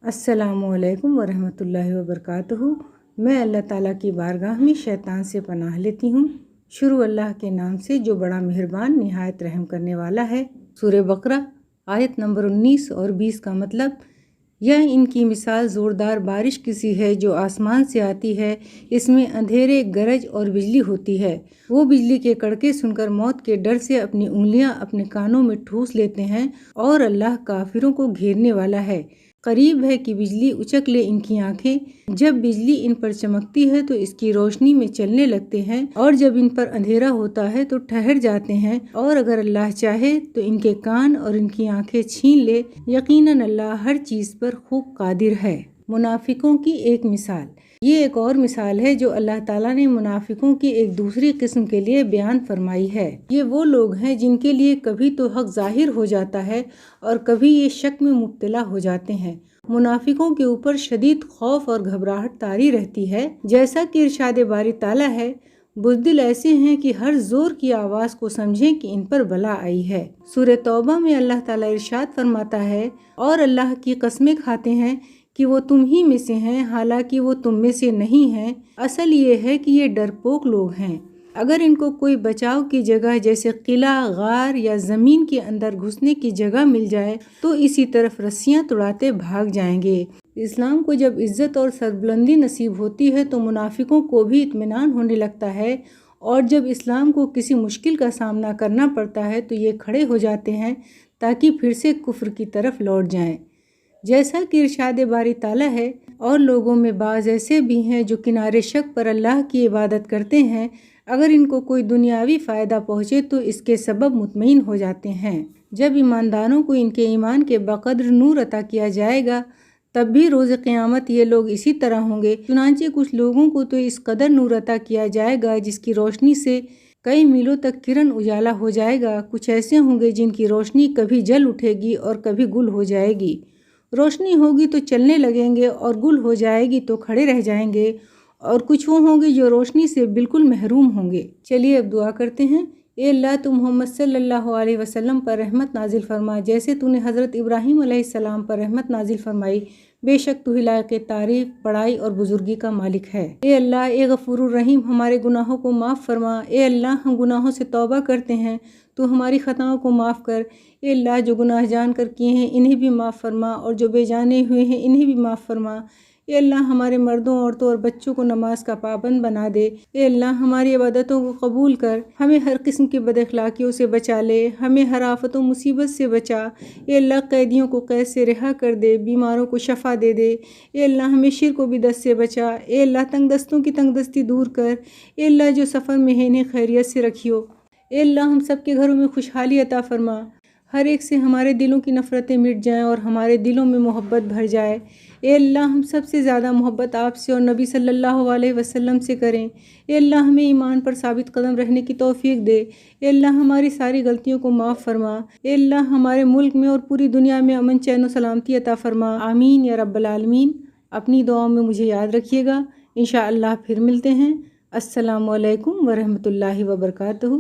السلام علیکم ورحمۃ وبرکاتہ۔ میں اللہ تعالیٰ کی بارگاہ میں شیطان سے پناہ لیتی ہوں۔ شروع اللہ کے نام سے جو بڑا مہربان نہایت رحم کرنے والا ہے۔ سورہ بقرہ آیت نمبر 19 اور 20 کا مطلب، یہ ان کی مثال زوردار بارش کی سی ہے جو آسمان سے آتی ہے، اس میں اندھیرے، گرج اور بجلی ہوتی ہے۔ وہ بجلی کے کڑکے سن کر موت کے ڈر سے اپنی انگلیاں اپنے کانوں میں ٹھوس لیتے ہیں، اور اللہ کافروں کو گھیرنے والا ہے۔ قریب ہے کہ بجلی اچک لے ان کی آنکھیں۔ جب بجلی ان پر چمکتی ہے تو اس کی روشنی میں چلنے لگتے ہیں، اور جب ان پر اندھیرا ہوتا ہے تو ٹھہر جاتے ہیں، اور اگر اللہ چاہے تو ان کے کان اور ان کی آنکھیں چھین لے۔ یقیناً اللہ ہر چیز پر خوب قادر ہے۔ منافقوں کی ایک مثال۔ یہ ایک اور مثال ہے جو اللہ تعالیٰ نے منافقوں کی ایک دوسری قسم کے لیے بیان فرمائی ہے۔ یہ وہ لوگ ہیں جن کے لیے کبھی تو حق ظاہر ہو جاتا ہے اور کبھی یہ شک میں مبتلا ہو جاتے ہیں۔ منافقوں کے اوپر شدید خوف اور گھبراہٹ طاری رہتی ہے، جیسا کہ ارشاد باری تعالیٰ ہے، بزدل ایسے ہیں کہ ہر زور کی آواز کو سمجھیں کہ ان پر بلا آئی ہے۔ سورہ توبہ میں اللہ تعالیٰ ارشاد فرماتا ہے، اور اللہ کی قسمیں کھاتے ہیں کہ وہ تم ہی میں سے ہیں، حالانکہ وہ تم میں سے نہیں ہیں۔ اصل یہ ہے کہ یہ ڈرپوک لوگ ہیں۔ اگر ان کو کوئی بچاؤ کی جگہ جیسے قلعہ، غار یا زمین کے اندر گھسنے کی جگہ مل جائے تو اسی طرف رسیاں توڑاتے بھاگ جائیں گے۔ اسلام کو جب عزت اور سربلندی نصیب ہوتی ہے تو منافقوں کو بھی اطمینان ہونے لگتا ہے، اور جب اسلام کو کسی مشکل کا سامنا کرنا پڑتا ہے تو یہ کھڑے ہو جاتے ہیں تاکہ پھر سے کفر کی طرف لوٹ جائیں۔ جیسا کہ ارشاد باری تعالیٰ ہے، اور لوگوں میں بعض ایسے بھی ہیں جو کنارے شک پر اللہ کی عبادت کرتے ہیں، اگر ان کو کوئی دنیاوی فائدہ پہنچے تو اس کے سبب مطمئن ہو جاتے ہیں۔ جب ایمانداروں کو ان کے ایمان کے بقدر نور عطا کیا جائے گا تب بھی روز قیامت یہ لوگ اسی طرح ہوں گے۔ چنانچہ کچھ لوگوں کو تو اس قدر نور عطا کیا جائے گا جس کی روشنی سے کئی میلوں تک کرن اجالا ہو جائے گا۔ کچھ ایسے ہوں گے جن کی روشنی کبھی جل اٹھے گی اور کبھی گل ہو جائے گی۔ روشنی ہوگی تو چلنے لگیں گے، اور گل ہو جائے گی تو کھڑے رہ جائیں گے، اور کچھ وہ ہوں گے جو روشنی سے بالکل محروم ہوں گے۔ چلیے اب دعا کرتے ہیں۔ اے اللہ، تو محمد صلی اللہ علیہ وسلم پر رحمت نازل فرما، جیسے تو نے حضرت ابراہیم علیہ السلام پر رحمت نازل فرمائی۔ بے شک تو ہی لائق تعریف، بڑائی اور بزرگی کا مالک ہے۔ اے اللہ، اے غفور الرحیم، ہمارے گناہوں کو معاف فرما۔ اے اللہ، ہم گناہوں سے توبہ کرتے ہیں، تو ہماری خطاؤں کو معاف کر۔ اے اللہ، جو گناہ جان کر کیے ہیں انہیں بھی معاف فرما، اور جو بے جانے ہوئے ہیں انہیں بھی معاف فرما۔ اے اللہ، ہمارے مردوں، عورتوں اور بچوں کو نماز کا پابند بنا دے۔ اے اللہ، ہماری عبادتوں کو قبول کر، ہمیں ہر قسم کی بد اخلاقیوں سے بچا لے، ہمیں ہر آفت و مصیبت سے بچا۔ اے اللہ، قیدیوں کو قید سے رہا کر دے، بیماروں کو شفا دے دے۔ اے اللہ، ہمیں شرک و بدعت سے بچا۔ اے اللہ، تنگ دستوں کی تنگ دستی دور کر۔ اے اللہ، جو سفر میں ہیں انہیں خیریت سے رکھیو۔ اے اللہ، ہم سب کے گھروں میں خوشحالی عطا فرما، ہر ایک سے ہمارے دلوں کی نفرتیں مٹ جائیں اور ہمارے دلوں میں محبت بھر جائے۔ اے اللہ، ہم سب سے زیادہ محبت آپ سے اور نبی صلی اللہ علیہ وسلم سے کریں۔ اے اللہ، ہمیں ایمان پر ثابت قدم رہنے کی توفیق دے۔ اے اللہ، ہماری ساری غلطیوں کو معاف فرما۔ اے اللہ، ہمارے ملک میں اور پوری دنیا میں امن، چین و سلامتی عطا فرما۔ آمین یا رب العالمین۔ اپنی دعاؤں میں مجھے یاد رکھیے گا۔ انشاءاللہ پھر ملتے ہیں۔ السلام علیکم ورحمۃ اللہ وبرکاتہ۔